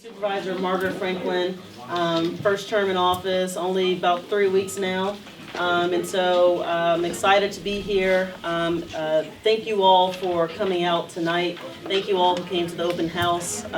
Supervisor Margaret Franklin, first term in office, only about 3 weeks now. And so I'm excited to be here. Thank you all for coming out tonight. Thank you all who came to the open house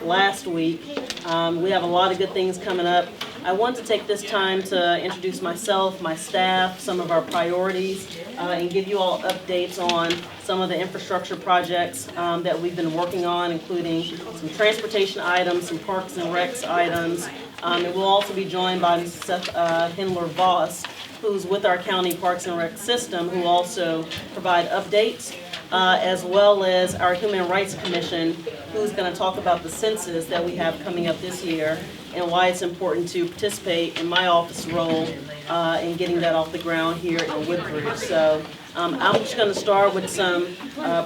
last week. We have a lot of good things coming up. I want to take this time to introduce myself, my staff, some of our priorities, and give you all updates on some of the infrastructure projects that we've been working on, including some transportation items, some parks and recs items. And we'll also be joined by Seth Hendler-Voss, who's with our county parks and rec system, who also provide updates, as well as our Human Rights Commission, who's going to talk about the census that we have coming up this year and why it's important to participate in my office role in getting that off the ground here in Woodbridge. So I'm just going to start with some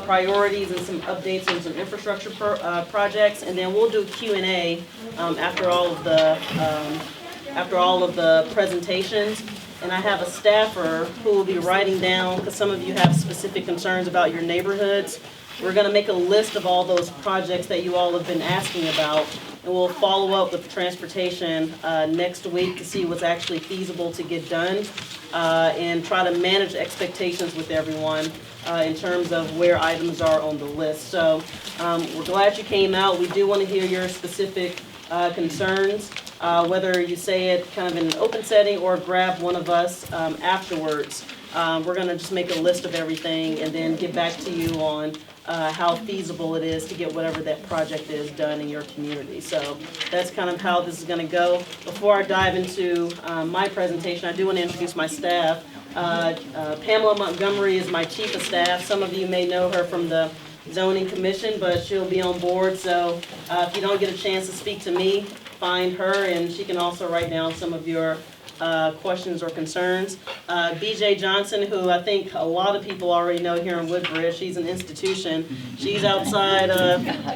priorities and some updates on some infrastructure projects, and then we'll do Q&A after all of the presentations. And I have a staffer who will be writing down, because some of you have specific concerns about your neighborhoods. We're going to make a list of all those projects that you all have been asking about, and we'll follow up with transportation next week to see what's actually feasible to get done and try to manage expectations with everyone in terms of where items are on the list. So we're glad you came out. We do want to hear your specific concerns, whether you say it kind of in an open setting or grab one of us afterwards. We're going to just make a list of everything and then get back to you on how feasible it is to get whatever that project is done in your community. So that's kind of how this is going to go. Before I dive into my presentation, I do want to introduce my staff. Pamela Montgomery is my chief of staff. Some of you may know her from the Zoning Commission, but she'll be on board. So if you don't get a chance to speak to me, find her, and she can also write down some of your questions or concerns. BJ Johnson, who I think a lot of people already know here in Woodbridge, she's an institution. She's outside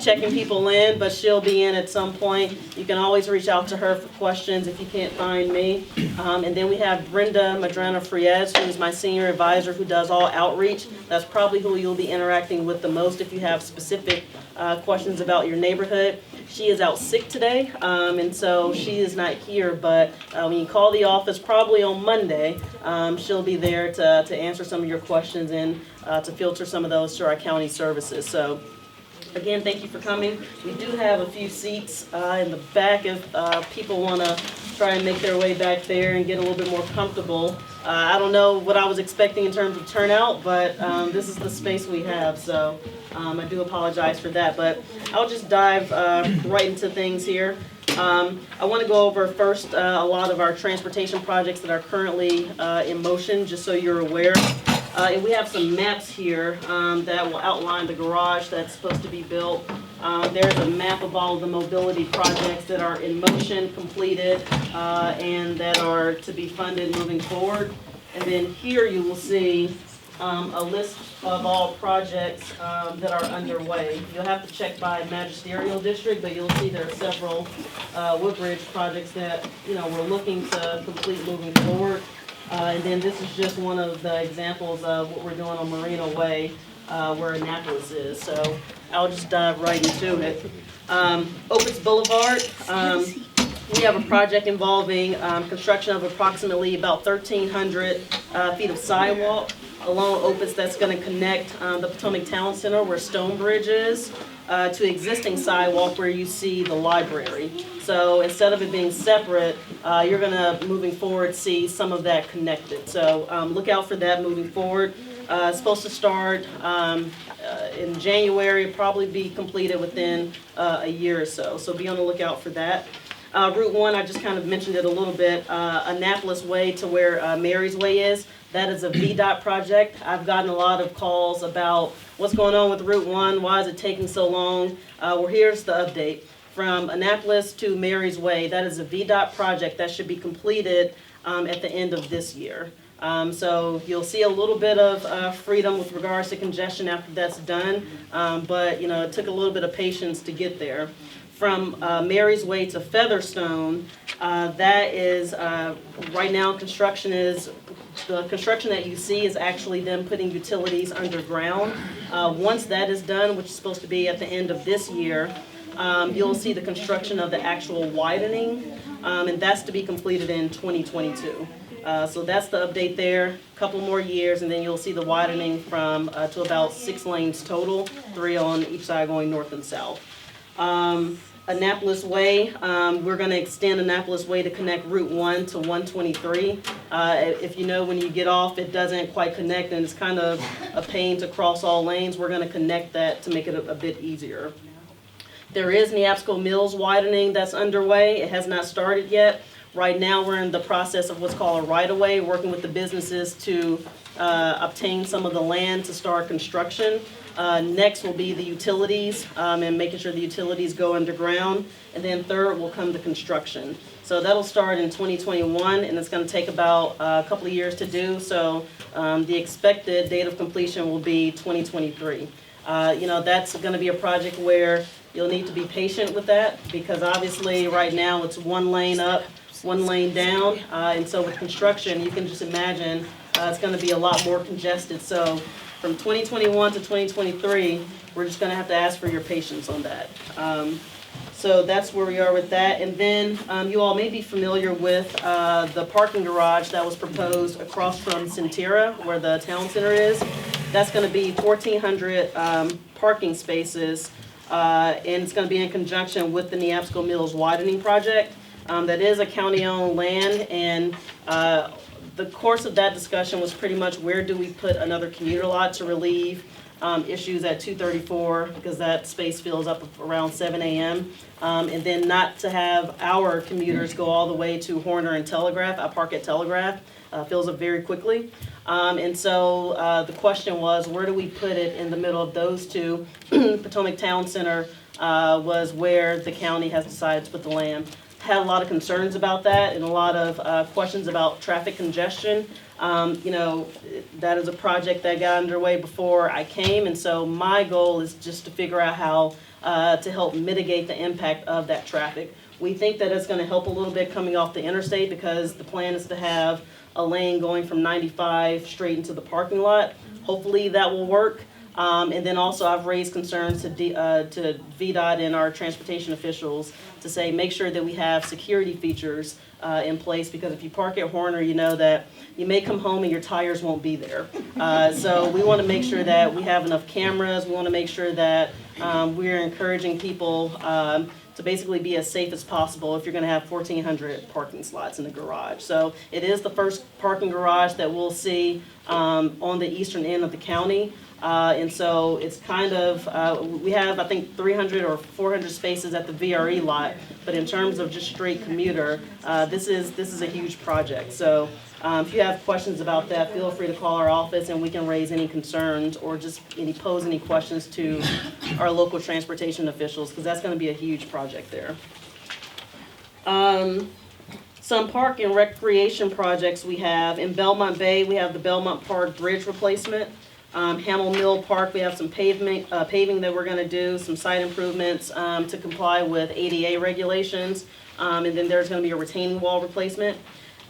checking people in, but she'll be in at some point. You can always reach out to her for questions if you can't find me. And then we have Brenda Madrana-Friez, who's my senior advisor who does all outreach. That's probably who you'll be interacting with the most if you have specific questions about your neighborhood. She is out sick today, and so she is not here, but when you call the office probably on Monday, she'll be there to answer some of your questions and to filter some of those to our county services. So again, thank you for coming. We do have a few seats in the back if people want to try and make their way back there and get a little bit more comfortable. I don't know what I was expecting in terms of turnout, but this is the space we have, so I do apologize for that. But I'll just dive right into things here. I want to go over first a lot of our transportation projects that are currently in motion, just so you're aware. And we have some maps here that will outline the garage that's supposed to be built. There's a map of all of the mobility projects that are in motion, completed, and that are to be funded moving forward. And then here you will see a list of all projects that are underway. You'll have to check by magisterial district, but you'll see there are several Woodbridge projects that we're looking to complete moving forward. And then this is just one of the examples of what we're doing on Marina Way, where Annapolis is. So I'll just dive right into it. Opitz Boulevard, we have a project involving construction of approximately about 1,300 feet of sidewalk along Opitz that's going to connect the Potomac Town Center, where Stonebridge is, to existing sidewalk where you see the library. So instead of it being separate, you're going to, moving forward, see some of that connected. So look out for that moving forward. It's supposed to start in January, probably be completed within a year or so. So be on the lookout for that. Route 1, I just kind of mentioned it a little bit, Annapolis Way to where Mary's Way is. That is a VDOT project. I've gotten a lot of calls about what's going on with Route 1, why is it taking so long? Well, here's the update. From Annapolis to Mary's Way, that is a VDOT project that should be completed at the end of this year. So you'll see a little bit of freedom with regards to congestion after that's done, but it took a little bit of patience to get there. From Mary's Way to Featherstone, that is right now the construction that you see is actually them putting utilities underground. Once that is done, which is supposed to be at the end of this year, you'll see the construction of the actual widening, and that's to be completed in 2022. So that's the update there. A couple more years, and then you'll see the widening from to about 6 lanes total, 3 on each side going north and south. Annapolis Way, we're going to extend Annapolis Way to connect Route 1 to 123. If you know, when you get off, it doesn't quite connect, and it's kind of a pain to cross all lanes. We're going to connect that to make it a bit easier. There is Neabsco Mills widening that's underway. It has not started yet. Right now, we're in the process of what's called a right-of-way, working with the businesses to obtain some of the land to start construction. Next will be the utilities, and making sure the utilities go underground. And then third will come the construction. So that'll start in 2021, and it's going to take about a couple of years to do. So the expected date of completion will be 2023. That's going to be a project where you'll need to be patient with that, because obviously right now it's 1 lane up, 1 lane down, and so with construction, you can just imagine it's going to be a lot more congested. So from 2021 to 2023, we're just going to have to ask for your patience on that. So that's where we are with that. And then you all may be familiar with the parking garage that was proposed across from Centera, where the town center is. That's going to be 1,400 parking spaces, and it's going to be in conjunction with the Neabsco Mills widening project. That is a county-owned land, and the course of that discussion was pretty much where do we put another commuter lot to relieve issues at 234, because that space fills up around 7 a.m. And then not to have our commuters go all the way to Horner and Telegraph. I park at Telegraph, fills up very quickly. And so the question was, where do we put it in the middle of those two? Potomac Town Center was where the county has decided to put the land. Had a lot of concerns about that, and a lot of questions about traffic congestion. That is a project that got underway before I came, and so my goal is just to figure out how to help mitigate the impact of that traffic. We think that it's going to help a little bit coming off the interstate, because the plan is to have a lane going from 95 straight into the parking lot. Hopefully that will work. And then also I've raised concerns to VDOT and our transportation officials to say, make sure that we have security features in place, because if you park at Horner, you know that you may come home and your tires won't be there. So we want to make sure that we have enough cameras. We want to make sure that we're encouraging people to basically be as safe as possible if you're going to have 1,400 parking slots in the garage. So it is the first parking garage that we'll see on the eastern end of the county. And so it's kind of, we have, I think, 300 or 400 spaces at the VRE lot, but in terms of just straight commuter, this is a huge project. So if you have questions about that, feel free to call our office and we can raise any concerns or just pose any questions to our local transportation officials, because that's going to be a huge project there. Some park and recreation projects we have. In Belmont Bay, we have the Belmont Park Bridge replacement. Hamel Mill Park, we have some paving that we're going to do, some site improvements to comply with ADA regulations, and then there's going to be a retaining wall replacement.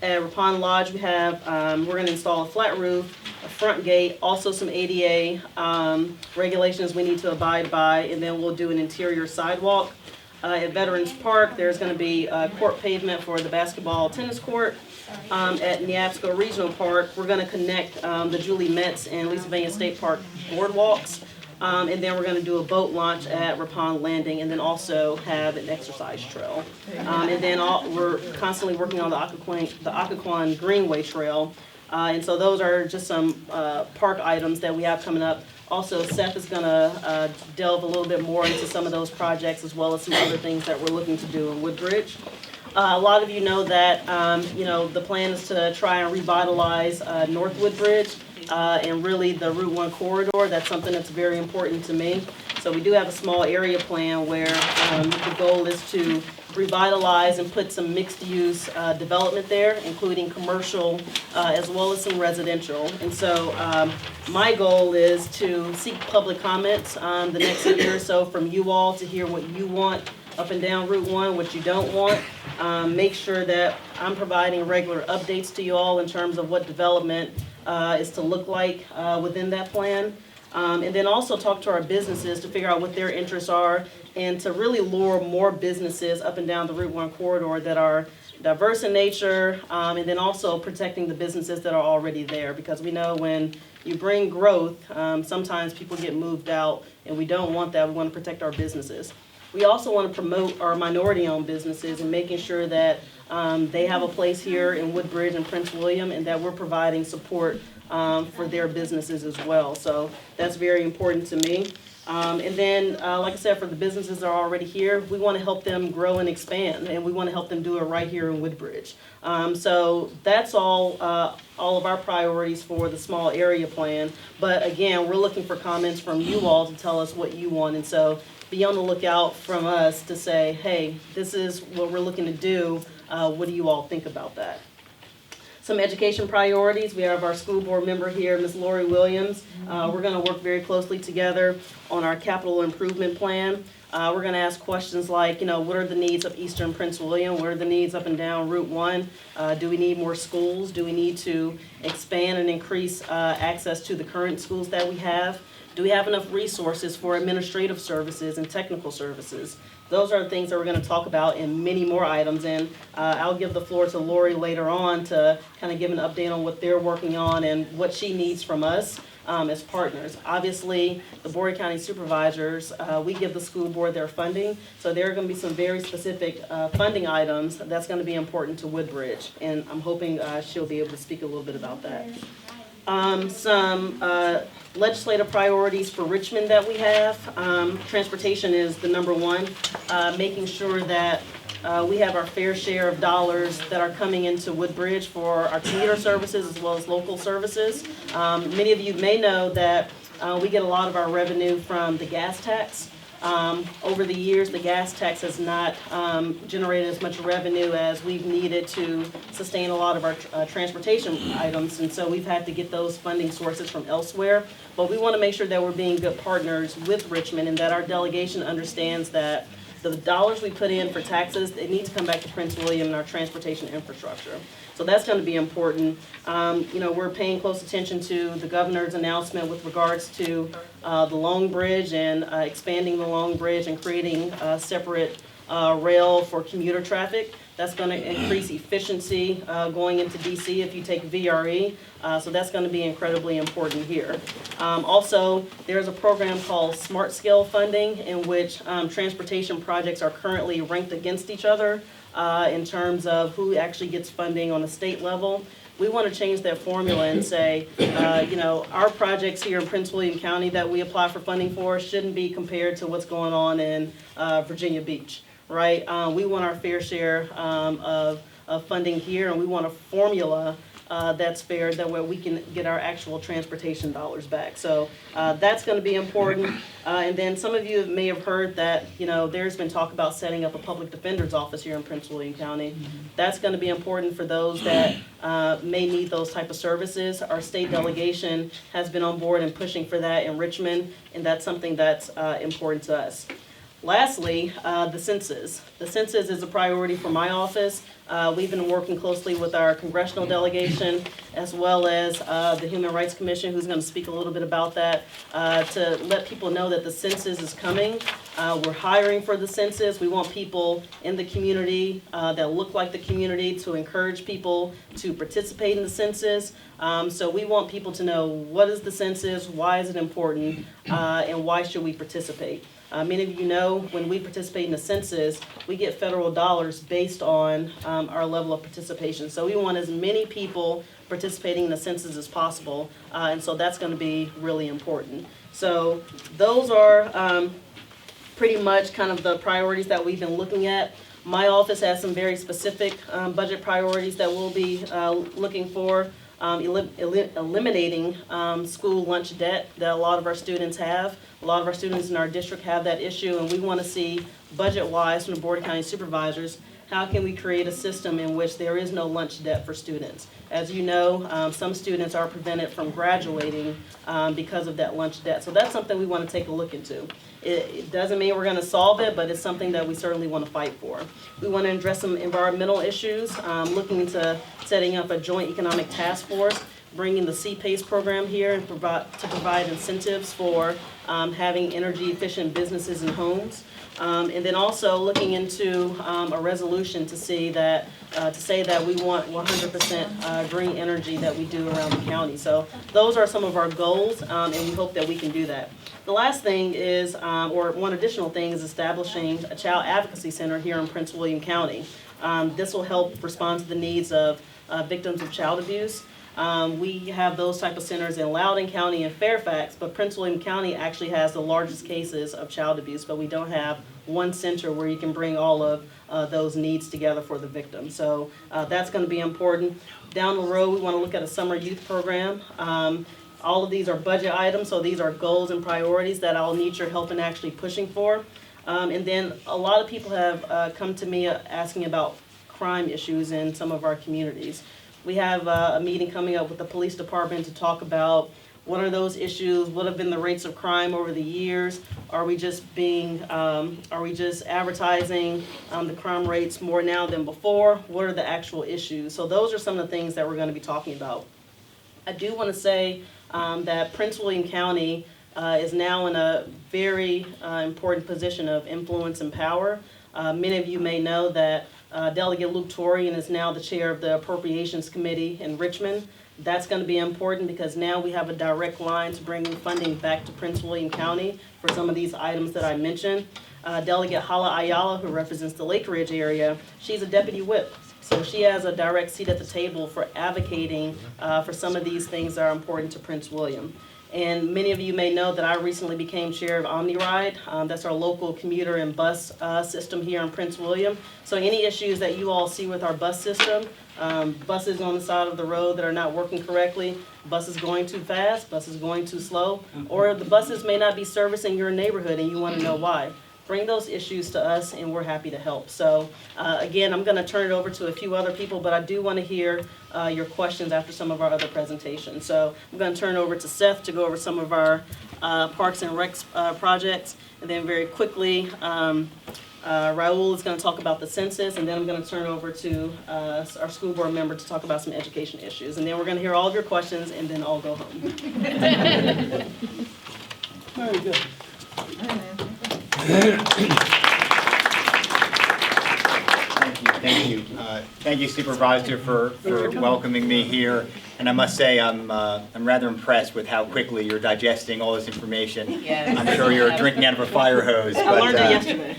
At Ripon Lodge, we have we're going to install a flat roof, a front gate, also some ADA regulations we need to abide by, and then we'll do an interior sidewalk. At Veterans Park, there's going to be court pavement for the basketball tennis court. At Neabsco Regional Park, we're going to connect the Julie Metz and Leesylvania State Park boardwalks, and then we're going to do a boat launch at Ripon Landing, and then also have an exercise trail. And then we're constantly working on the Occoquan Greenway Trail, and so those are just some park items that we have coming up. Also, Seth is going to delve a little bit more into some of those projects, as well as some other things that we're looking to do in Woodbridge. A lot of you know that the plan is to try and revitalize North Woodbridge and really the Route 1 corridor. That's something that's very important to me. So we do have a small area plan where the goal is to revitalize and put some mixed-use development there, including commercial as well as some residential. And so my goal is to seek public comments the next year or so from you all to hear what you want up and down Route 1, what you don't want. Make sure that I'm providing regular updates to you all in terms of what development is to look like within that plan. And then also talk to our businesses to figure out what their interests are and to really lure more businesses up and down the Route 1 corridor that are diverse in nature, and then also protecting the businesses that are already there, because we know when you bring growth, sometimes people get moved out, and we don't want that. We want to protect our businesses. We also want to promote our minority-owned businesses and making sure that they have a place here in Woodbridge and Prince William, and that we're providing support for their businesses as well. So that's very important to me. And then, like I said, for the businesses that are already here, we want to help them grow and expand, and we want to help them do it right here in Woodbridge. So that's all of our priorities for the small area plan. But again, we're looking for comments from you all to tell us what you want. And so be on the lookout from us to say, hey, this is what we're looking to do. What do you all think about that? Some education priorities. We have our school board member here, Ms. Loree Williams. We're going to work very closely together on our capital improvement plan. We're going to ask questions like, what are the needs of Eastern Prince William? What are the needs up and down Route 1? Do we need more schools? Do we need to expand and increase access to the current schools that we have? Do we have enough resources for administrative services and technical services? Those are the things that we're going to talk about and many more items. And I'll give the floor to Loree later on to kind of give an update on what they're working on and what she needs from us as partners. Obviously, the Board of County Supervisors, we give the school board their funding. So there are going to be some very specific funding items that's going to be important to Woodbridge. And I'm hoping she'll be able to speak a little bit about that. Some legislative priorities for Richmond that we have. Transportation is the number one, making sure that we have our fair share of dollars that are coming into Woodbridge for our commuter services as well as local services. Many of you may know that we get a lot of our revenue from the gas tax. Over the years, the gas tax has not generated as much revenue as we've needed to sustain a lot of our transportation items, and so we've had to get those funding sources from elsewhere. But we want to make sure that we're being good partners with Richmond and that our delegation understands that the dollars we put in for taxes, they need to come back to Prince William and our transportation infrastructure. So that's going to be important. We're paying close attention to the governor's announcement with regards to the Long Bridge and expanding the Long Bridge and creating a separate rail for commuter traffic. That's going to increase efficiency going into DC if you take VRE. So that's going to be incredibly important here. Also, there's a program called Smart Scale Funding in which transportation projects are currently ranked against each other in terms of who actually gets funding on a state level. We want to change that formula and say, our projects here in Prince William County that we apply for funding for shouldn't be compared to what's going on in Virginia Beach, right? We want our fair share of funding here, and we want a formula that's fair, that way we can get our actual transportation dollars back. So that's going to be important. And then some of you may have heard that, there's been talk about setting up a public defender's office here in Prince William County. That's going to be important for those that may need those type of services. Our state delegation has been on board and pushing for that in Richmond, and that's something that's important to us. Lastly, the census. The census is a priority for my office. We've been working closely with our congressional delegation as well as the Human Rights Commission, who's going to speak a little bit about that, to let people know that the census is coming. We're hiring for the census. We want people in the community that look like the community to encourage people to participate in the census. So we want people to know, what is the census, why is it important, and why should we participate? Many of you know when we participate in the census, we get federal dollars based on our level of participation. So we want as many people participating in the census as possible, and so that's going to be really important. So those are pretty much kind of the priorities that we've been looking at. My office has some very specific budget priorities that we'll be looking for. Eliminating school lunch debt that a lot of our students have. A lot of our students in our district have that issue, and we want to see budget-wise from the Board of County Supervisors, how can we create a system in which there is no lunch debt for students? As you know, some students are prevented from graduating because of that lunch debt. So that's something we want to take a look into. It doesn't mean we're going to solve it, but it's something that we certainly want to fight for. We want to address some environmental issues, looking into setting up a joint economic task force. bringing the CPACE program here and provide incentives for having energy efficient businesses and homes. And then also looking into a resolution to say that we want 100% green energy that we do around the county. So those are some of our goals, and we hope that we can do that. The last thing is, or one additional thing, is establishing a child advocacy center here in Prince William County. This will help respond to the needs of victims of child abuse. We have those type of centers in Loudoun County and Fairfax, but Prince William County actually has the largest cases of child abuse, but we don't have one center where you can bring all of those needs together for the victim. So that's going to be important. Down the road, we want to look at a summer youth program. All of these are budget items, so these are goals and priorities that I'll need your help in actually pushing for. And then a lot of people have come to me asking about crime issues in some of our communities. We have a meeting coming up with the police department to talk about what are those issues, what have been the rates of crime over the years, are we just advertising the crime rates more now than before, what are the actual issues? So those are some of the things that we're going to be talking about. I do want to say that Prince William County is now in a very important position of influence and power. Many of you may know that Delegate Luke Torian is now the chair of the Appropriations Committee in Richmond. That's going to be important because now we have a direct line to bringing funding back to Prince William County for some of these items that I mentioned. Delegate Hala Ayala, who represents the Lake Ridge area, she's a deputy whip. So she has a direct seat at the table for advocating for some of these things that are important to Prince William. And many of you may know that I recently became chair of OmniRide. That's our local commuter and bus system here in Prince William. So any issues that you all see with our bus system, buses on the side of the road that are not working correctly, buses going too fast, buses going too slow, or the buses may not be servicing your neighborhood and you want to know why. Bring those issues to us and we're happy to help. So again, I'm going to turn it over to a few other people, but I do want to hear your questions after some of our other presentations. So I'm going to turn it over to Seth to go over some of our Parks and Recs projects. And then very quickly, Raul is going to talk about the census, and then I'm going to turn over to our school board member to talk about some education issues. And then we're going to hear all of your questions and then all go home. Very good. Thank you, Supervisor, for welcoming me here. And I must say, I'm rather impressed with how quickly you're digesting all this information. Yes. I'm sure you're drinking out of a fire hose. I learned it yesterday.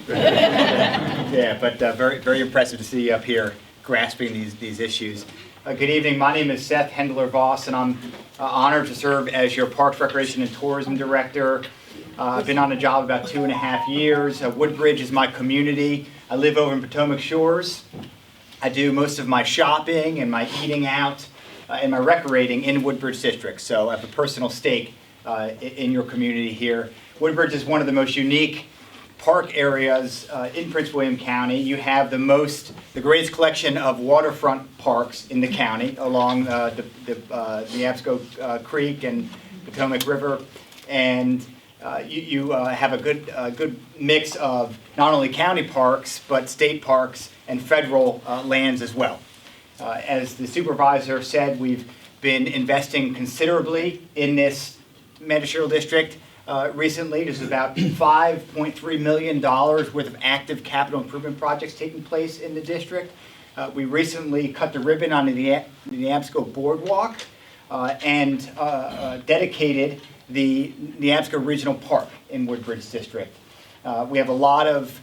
Yeah, but very, very impressive to see you up here grasping these issues. Good evening. My name is Seth Hendler-Voss, and I'm honored to serve as your Parks, Recreation, and Tourism Director. I've been on the job about 2.5 years. Woodbridge is my community. I live over in Potomac Shores. I do most of my shopping and my eating out and my recreating in Woodbridge District. So I have a personal stake in your community here. Woodbridge is one of the most unique park areas in Prince William County. You have the greatest collection of waterfront parks in the county along the Neabsco Creek and Potomac River. And you have a good mix of not only county parks, but state parks and federal lands as well. As the supervisor said, we've been investing considerably in this magisterial district recently. There's about $5.3 million worth of active capital improvement projects taking place in the district. We recently cut the ribbon on the Neabsco Boardwalk and dedicated the Neabsco Regional Park in Woodbridge District. We have a lot of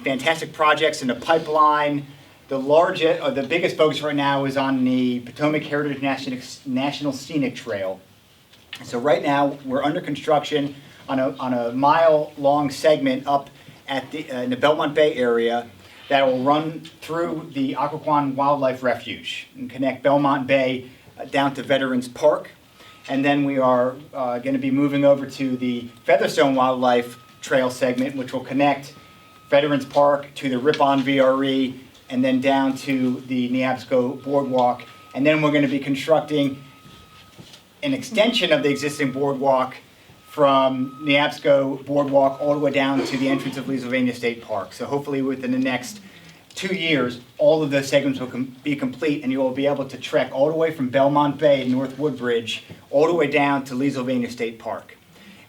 fantastic projects in the pipeline. The biggest focus right now is on the Potomac Heritage National Scenic Trail. So right now we're under construction on a mile-long segment up at in the Belmont Bay area that will run through the Occoquan Wildlife Refuge and connect Belmont Bay down to Veterans Park. And then we are going to be moving over to the Featherstone Wildlife Trail segment, which will connect Veterans Park to the Ripon VRE and then down to the Neabsco Boardwalk. And then we're going to be constructing an extension of the existing boardwalk from Neabsco Boardwalk all the way down to the entrance of Leesylvania State Park. So hopefully within the next 2 years, all of those segments will be complete, and you will be able to trek all the way from Belmont Bay in North Woodbridge, all the way down to Leesylvania State Park.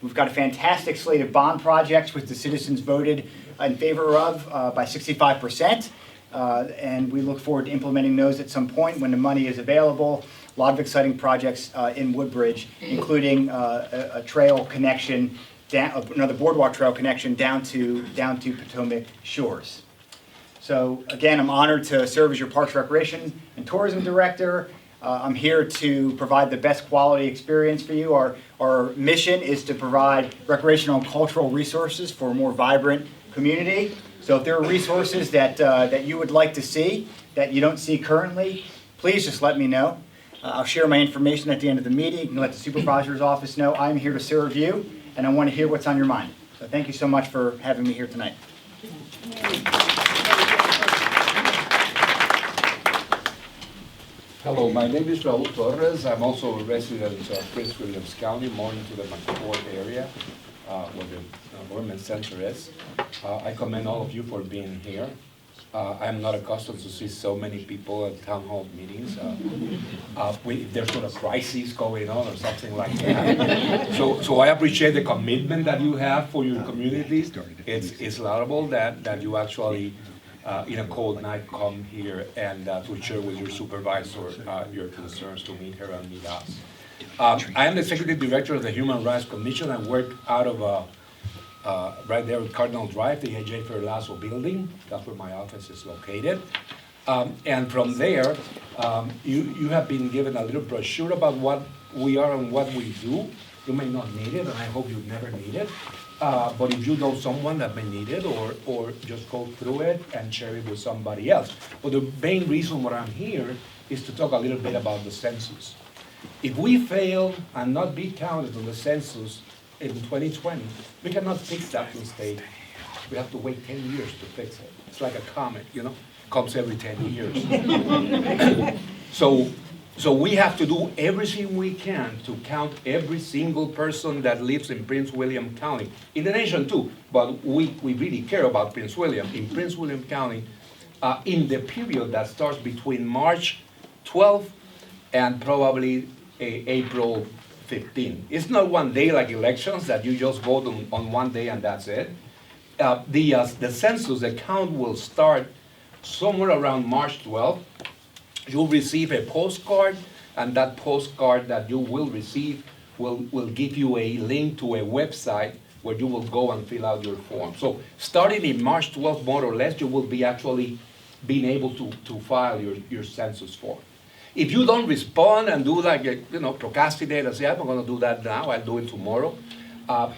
We've got a fantastic slate of bond projects which the citizens voted in favor of by 65%, and we look forward to implementing those at some point when the money is available. A lot of exciting projects in Woodbridge, including a trail connection, another boardwalk trail connection down to Potomac Shores. So again, I'm honored to serve as your Parks, Recreation, and Tourism Director. I'm here to provide the best quality experience for you. Our mission is to provide recreational and cultural resources for a more vibrant community. So if there are resources that you would like to see that you don't see currently, please just let me know. I'll share my information at the end of the meeting. You can let the supervisor's office know I'm here to serve you, and I want to hear what's on your mind. So thank you so much for having me here tonight. Hello, my name is Raul Torres. I'm also a resident of Prince Williams County, more into the McCord area, where the government center is. I commend all of you for being here. I'm not accustomed to see so many people at town hall meetings. There's sort of crisis going on or something like that. So I appreciate the commitment that you have for your communities. It's laudable that you actually, in a cold night, come here and to share with your supervisor your concerns, to meet her and meet us. I am the Executive Director of the Human Rights Commission. I work out of right there at Cardinal Drive, the A.J. Ferlazo building. That's where my office is located. And from there, you have been given a little brochure about what we are and what we do. You may not need it, and I hope you never need it. But if you know someone that may need it, or just go through it and share it with somebody else. But the main reason why I'm here is to talk a little bit about the census. If we fail and not be counted on the census in 2020, we cannot fix that mistake. We have to wait 10 years to fix it. It's like a comet, comes every 10 years. So we have to do everything we can to count every single person that lives in Prince William County, in the nation too, but we really care about Prince William. In Prince William County, in the period that starts between March 12th and probably April 15. It's not one day like elections that you just vote on one day and that's it. The census, the count will start somewhere around March 12th. You'll receive a postcard, and that postcard that you will receive will give you a link to a website where you will go and fill out your form. So starting in March 12th, more or less, you will be actually being able to file your census form. If you don't respond and do like, procrastinate and say, I'm not going to do that now, I'll do it tomorrow,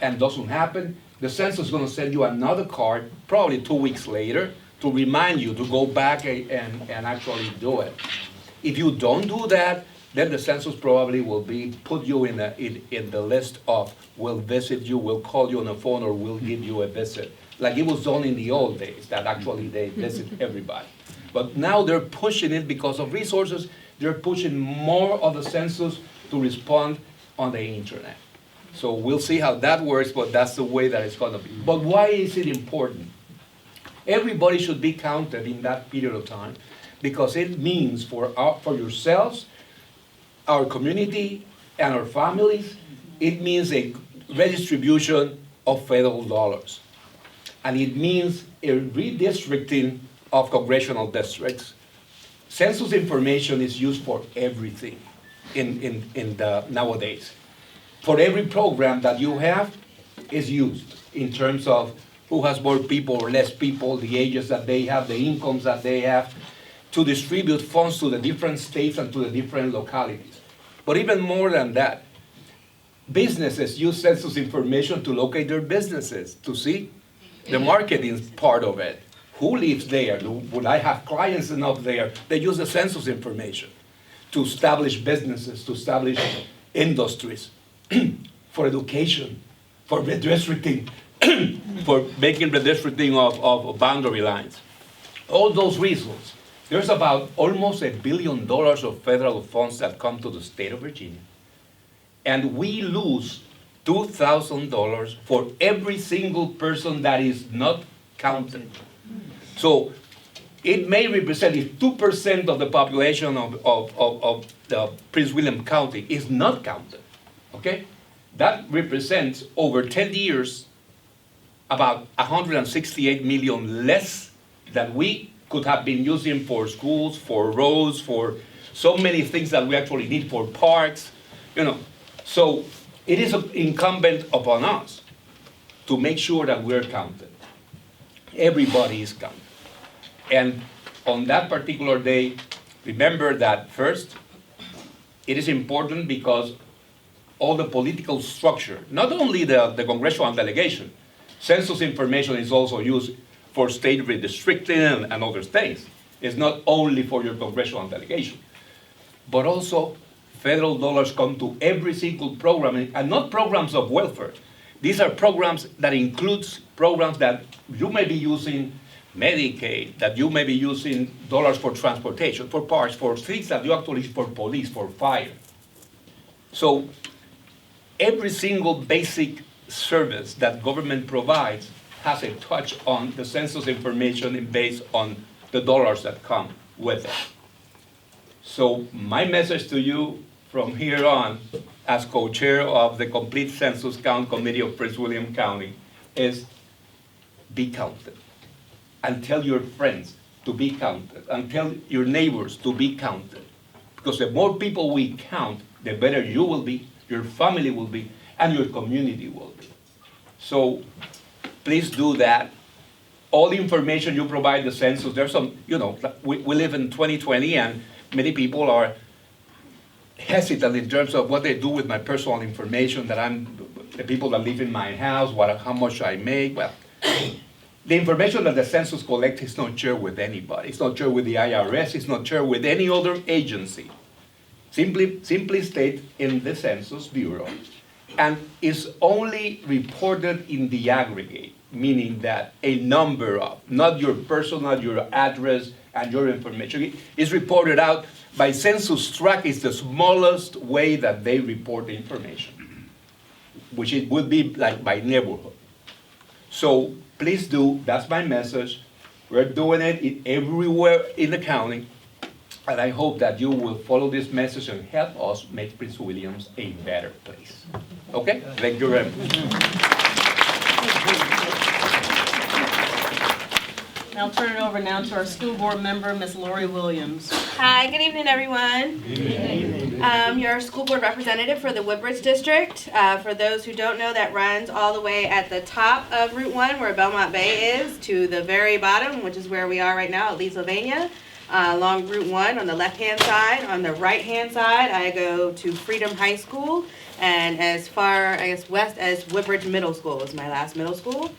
and doesn't happen, the census is going to send you another card, probably 2 weeks later, to remind you to go back and actually do it. If you don't do that, then the census probably will put you in the list of will visit you, will call you on the phone, or will give you a visit. Like it was done in the old days, that actually they visit everybody. But now they're pushing it because of resources. They're pushing more of the census to respond on the internet. So we'll see how that works, but that's the way that it's going to be. But why is it important? Everybody should be counted in that period of time because it means for yourselves, our community, and our families, it means a redistribution of federal dollars. And it means a redistricting of congressional districts. Census information is used for everything nowadays. For every program that you have is used in terms of who has more people or less people, the ages that they have, the incomes that they have, to distribute funds to the different states and to the different localities. But even more than that, businesses use census information to locate their businesses, to see the marketing part of it. Who lives there? Would I have clients enough there? They use the census information to establish businesses, to establish industries, for education, for redistricting, for making redistricting of boundary lines. All those reasons. There's about almost $1 billion of federal funds that come to the state of Virginia. And we lose $2,000 for every single person that is not counted. So it may represent if 2% of the population of the Prince William County is not counted, okay? That represents over 10 years about 168 million less that we could have been using for schools, for roads, for so many things that we actually need for parks, you know. So it is incumbent upon us to make sure that we're counted. Everybody is counted. And on that particular day, remember that first, it is important because all the political structure, not only the congressional delegation, census information is also used for state redistricting and other things. It's not only for your congressional delegation, but also federal dollars come to every single program, and not programs of welfare. These are programs that includes programs that you may be using Medicaid, that you may be using dollars for transportation, for parks, for things that you actually, for police, for fire. So every single basic service that government provides has a touch on the census information based on the dollars that come with it. So my message to you from here on, as co-chair of the Complete Census Count Committee of Prince William County, is be counted. And tell your friends to be counted. And tell your neighbors to be counted. Because the more people we count, the better you will be, your family will be, and your community will be. So please do that. All the information you provide the census, there's some, you know, we live in 2020 and many people are hesitant in terms of what they do with my personal information, the people that live in my house, how much I make. Well, the information that the census collects is not shared with anybody. It's not shared with the IRS. It's not shared with any other agency. Simply state in the Census Bureau, and is only reported in the aggregate, meaning that a number of, not your personal, your address, and your information, is reported out by census tract. Is the smallest way that they report the information, which it would be like by neighborhood. So please do, that's my message. We're doing it everywhere in the county, and I hope that you will follow this message and help us make Prince Williams a better place. Okay? Thank you very much. I'll turn it over now to our school board member, Ms. Loree Williams. Hi, good evening, everyone. Good evening. Your school board representative for the Woodbridge District. For those who don't know, that runs all the way at the top of Route 1, where Belmont Bay is, to the very bottom, which is where we are right now at Leesylvania, along Route 1 on the left-hand side. On the right-hand side, I go to Freedom High School, and as far, I guess, west as Woodbridge Middle School is my last middle school.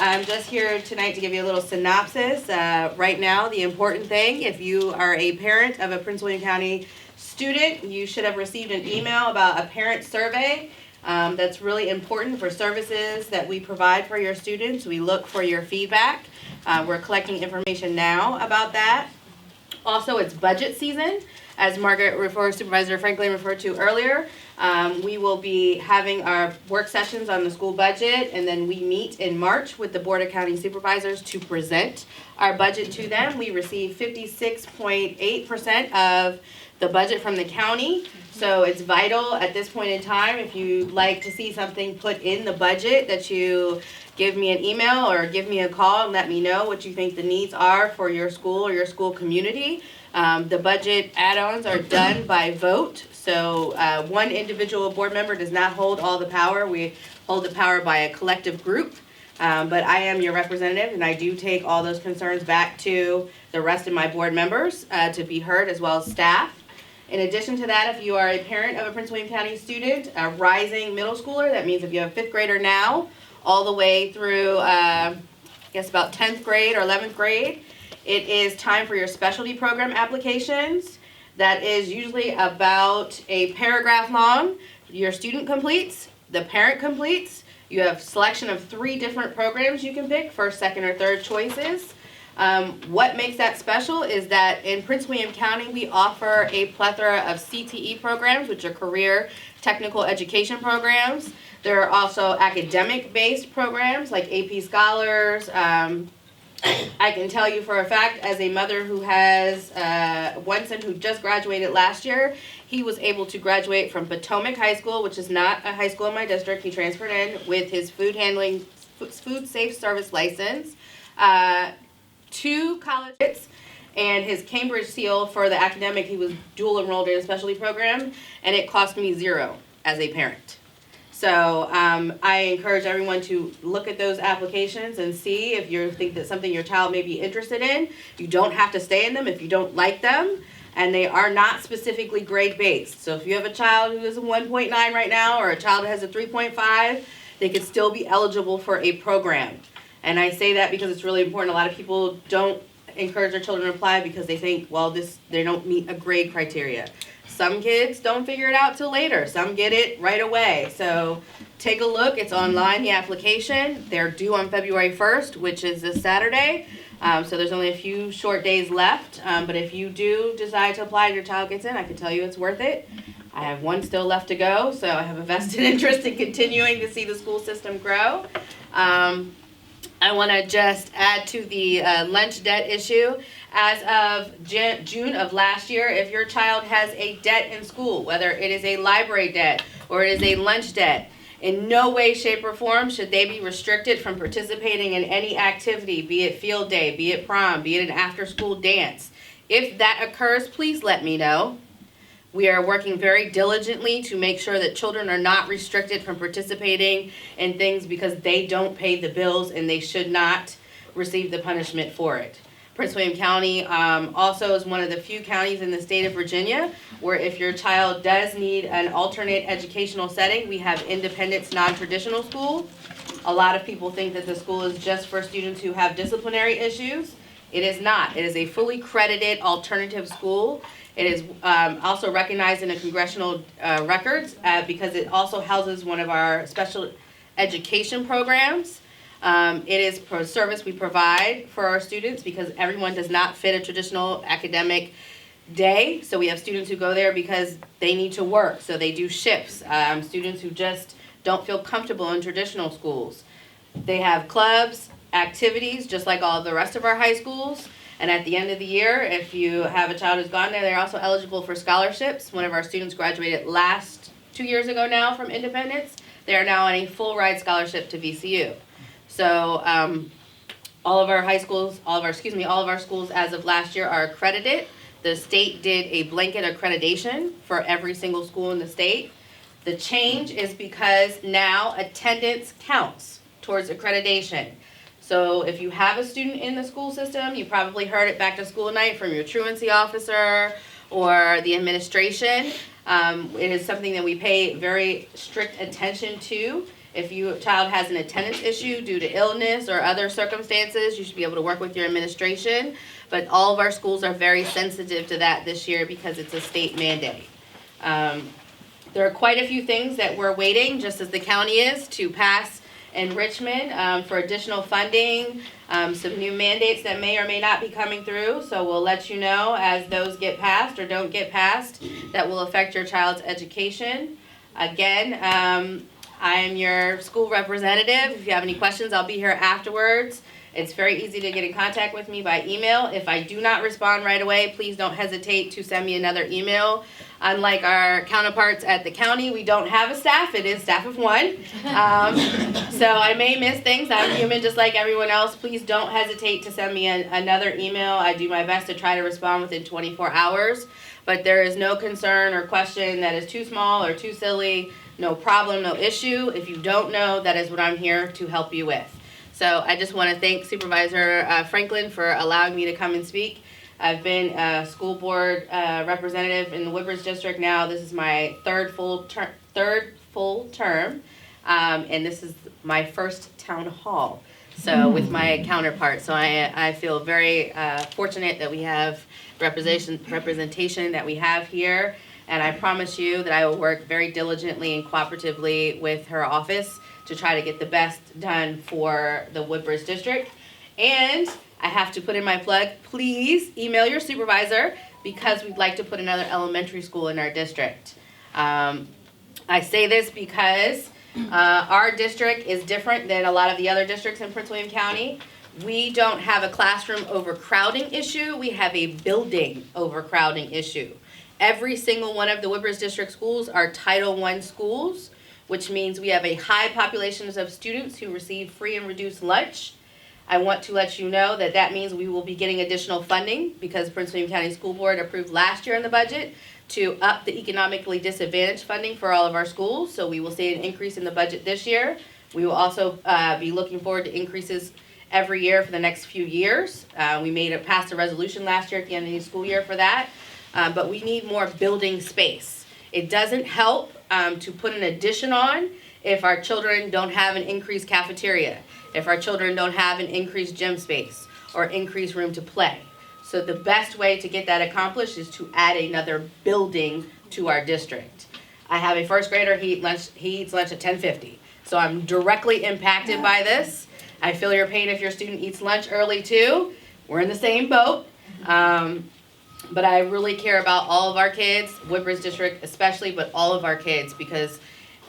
I'm just here tonight to give you a little synopsis. Right now, the important thing, if you are a parent of a Prince William County student, you should have received an email about a parent survey. That's really important for services that we provide for your students. We look for your feedback. We're collecting information now about that. Also, it's budget season, as Supervisor Franklin referred to earlier. We will be having our work sessions on the school budget, and then we meet in March with the Board of County Supervisors to present our budget to them. We receive 56.8% of the budget from the county, so it's vital at this point in time, if you'd like to see something put in the budget, that you give me an email or give me a call and let me know what you think the needs are for your school or your school community. The budget add-ons are done by vote, so one individual board member does not hold all the power. We hold the power by a collective group, but I am your representative, and I do take all those concerns back to the rest of my board members to be heard, as well as staff. In addition to that, if you are a parent of a Prince William County student, a rising middle schooler, that means if you have a 5th grader now, all the way through, I guess about 10th grade or 11th grade, it is time for your specialty program applications. That is usually about a paragraph long. Your student completes, the parent completes. You have selection of 3 different programs you can pick, first, second, or third choices. What makes that special is that in Prince William County, we offer a plethora of CTE programs, which are career technical education programs. There are also academic-based programs like AP Scholars, I can tell you for a fact, as a mother who has one son who just graduated last year, he was able to graduate from Potomac High School, which is not a high school in my district. He transferred in with his food safe service license, 2 colleges, and his Cambridge seal for the academic. He was dual enrolled in a specialty program, and it cost me 0 as a parent. So I encourage everyone to look at those applications and see if you think that something your child may be interested in. You don't have to stay in them if you don't like them, and they are not specifically grade based. So if you have a child who is a 1.9 right now, or a child that has a 3.5, they could still be eligible for a program. And I say that because it's really important. A lot of people don't encourage their children to apply because they think, well, they don't meet a grade criteria. Some kids don't figure it out till later. Some get it right away. So take a look. It's online, the application. They're due on February 1st, which is this Saturday. So there's only a few short days left. But if you do decide to apply and your child gets in, I can tell you it's worth it. I have one still left to go, so I have a vested interest in continuing to see the school system grow. I want to just add to the lunch debt issue. As of June of last year, if your child has a debt in school, whether it is a library debt or it is a lunch debt, in no way, shape, or form should they be restricted from participating in any activity, be it field day, be it prom, be it an after-school dance. If that occurs, please let me know. We are working very diligently to make sure that children are not restricted from participating in things because they don't pay the bills and they should not receive the punishment for it. Prince William County also is one of the few counties in the state of Virginia where if your child does need an alternate educational setting, we have Independence Non-Traditional School. A lot of people think that the school is just for students who have disciplinary issues. It is not. It is a fully credited alternative school. It is also recognized in the congressional records because it also houses one of our special education programs. It is a service we provide for our students because everyone does not fit a traditional academic day. So we have students who go there because they need to work, so they do shifts. Students who just don't feel comfortable in traditional schools. They have clubs, activities, just like all of the rest of our high schools. And at the end of the year, if you have a child who's gone there, they're also eligible for scholarships. One of our students graduated 2 years ago now from Independence. They are now on a full ride scholarship to VCU. So all of our schools as of last year are accredited. The state did a blanket accreditation for every single school in the state. The change is because now attendance counts towards accreditation. So if you have a student in the school system, you probably heard it back to school night from your truancy officer or the administration. It is something that we pay very strict attention to. If your child has an attendance issue due to illness or other circumstances, you should be able to work with your administration. But all of our schools are very sensitive to that this year because it's a state mandate. There are quite a few things that we're waiting, just as the county is, to pass in Richmond for additional funding, some new mandates that may or may not be coming through. So we'll let you know as those get passed or don't get passed that will affect your child's education. Again, I am your school representative. If you have any questions, I'll be here afterwards. It's very easy to get in contact with me by email. If I do not respond right away, please don't hesitate to send me another email. Unlike our counterparts at the county, we don't have a staff. It is staff of one. So I may miss things. I'm human just like everyone else. Please don't hesitate to send me another email. I do my best to try to respond within 24 hours. But there is no concern or question that is too small or too silly. No problem, no issue. If you don't know, that is what I'm here to help you with. So I just want to thank Supervisor Franklin for allowing me to come and speak. I've been a school board representative in the Woodbridge District now. This is my third full term, and this is my first town hall. So with my counterpart, so I feel very fortunate that we have representation that we have here. And I promise you that I will work very diligently and cooperatively with her office to try to get the best done for the Woodbridge District. And I have to put in my plug, please email your supervisor because we'd like to put another elementary school in our district. I say this because our district is different than a lot of the other districts in Prince William County. We don't have a classroom overcrowding issue, we have a building overcrowding issue. Every single one of the Woodbridge District schools are Title I schools, which means we have a high population of students who receive free and reduced lunch. I want to let you know that that means we will be getting additional funding because Prince William County School Board approved last year in the budget to up the economically disadvantaged funding for all of our schools. So we will see an increase in the budget this year. We will also be looking forward to increases every year for the next few years. We passed a resolution last year at the end of the school year for that, but we need more building space. It doesn't help to put an addition on if our children don't have an increased cafeteria, if our children don't have an increased gym space or increased room to play. So the best way to get that accomplished is to add another building to our district. I have a first grader, he eats lunch at 10:50. So I'm directly impacted by this. I feel your pain if your student eats lunch early too. We're in the same boat. But I really care about all of our kids, Woodbridge District especially, but all of our kids, because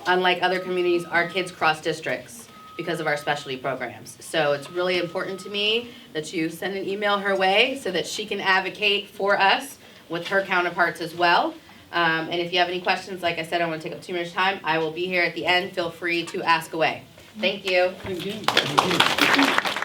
unlike other communities, our kids cross districts because of our specialty programs. So it's really important to me that you send an email her way so that she can advocate for us with her counterparts as well. And if you have any questions, like I said, I don't want to take up too much time. I will be here at the end. Feel free to ask away. Thank you. Thank you.